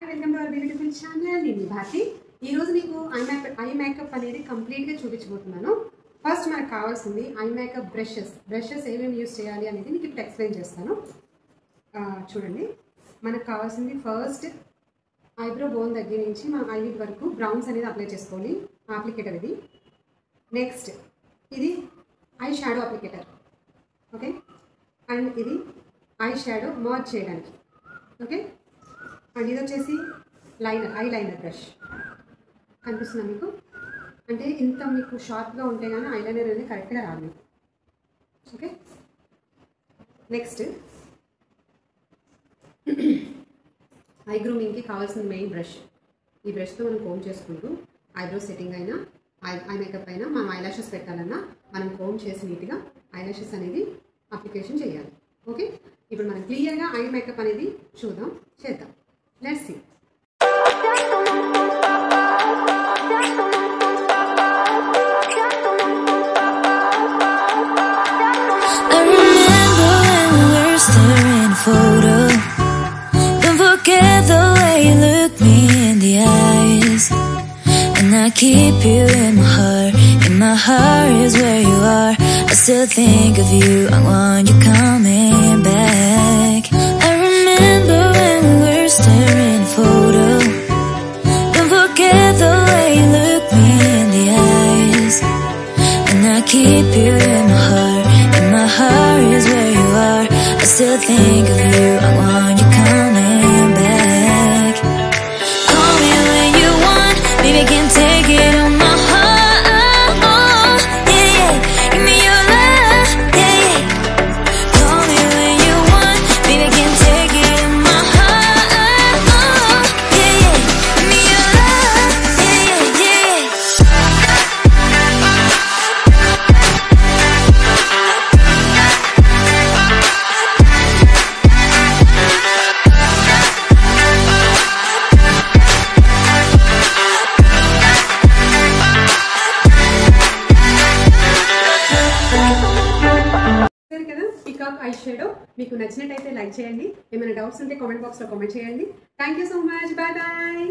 Welcome to our beautiful channel. నేను భారతి. ఈ రోజు మీకు ఐ మేకప్ అనేది కంప్లీట్ గా చూపించబోతున్నాను. ఫస్ట్ మనకు కావాల్సింది ఐ మేకప్ బ్రషెస్ ఏమేమి యూస్ చేయాలి అనేది మీకు ఇప్పుడు ఎక్స్ప్లెయిన్ చేస్తాను. చూడండి, మనకు కావాల్సింది ఫస్ట్ ఐబ్రో బోన్ దగ్గర నుంచి మన ఐలిడ్ వరకు బ్రౌన్స్ అనేది అప్లై చేసుకోవాలి. అప్లికేటర్ ఇది. నెక్స్ట్ ఇది eye shadow applicator, okay. And ఇది ఐ షాడో మర్జ్ చేయడానికి, ఓకే. అండ్ ఇది వచ్చేసి ఐ లైనర్ బ్రష్. కనిపిస్తుందా మీకు? అంటే ఇంత మీకు షార్ప్గా ఉంటే కానీ ఐ లైనర్ అనేది కరెక్ట్గా రాదు మీకు, ఓకే. నెక్స్ట్ ఐ గ్రూమింగ్కి కావాల్సిన మెయిన్ బ్రష్. ఈ బ్రష్తో మనం కోమ్ చేసుకుంటూ ఐబ్రో సెట్టింగ్ అయినా ఐ మేకప్ అయినా మనం ఐ లాషెస్ పెట్టాలన్నా మనం కోమ్ చేసి నీట్గా ఐ లాషెస్ అనేది అప్లికేషన్ చేయాలి, ఓకే. ఇప్పుడు మనం క్లియర్గా ఐ మేకప్ అనేది చేద్దాం. Let's see. Photo. Don't forget the way you look me in the eyes, and I keep you in my heart. In my heart is where you are. I still think of you. I want you coming back. I remember when we were staring photo. Don't forget the way you look me in the eyes, and I keep you in my heart. In my heart is where you are. I still think of you. I want you coming back. Call me when you want, baby, can take it on my heart. Yeah, yeah. Give me your love, yeah, yeah. Call me when you want, baby, can take it on my heart. Yeah, yeah. Give me your love, yeah, yeah, yeah. కదా peacock eye shadow మీకు నచ్చినట్టయితే like చేయండి. ఏమైనా doubts ఉంటే comment బాక్స్లో comment చేయండి. Thank you so much. Bye bye.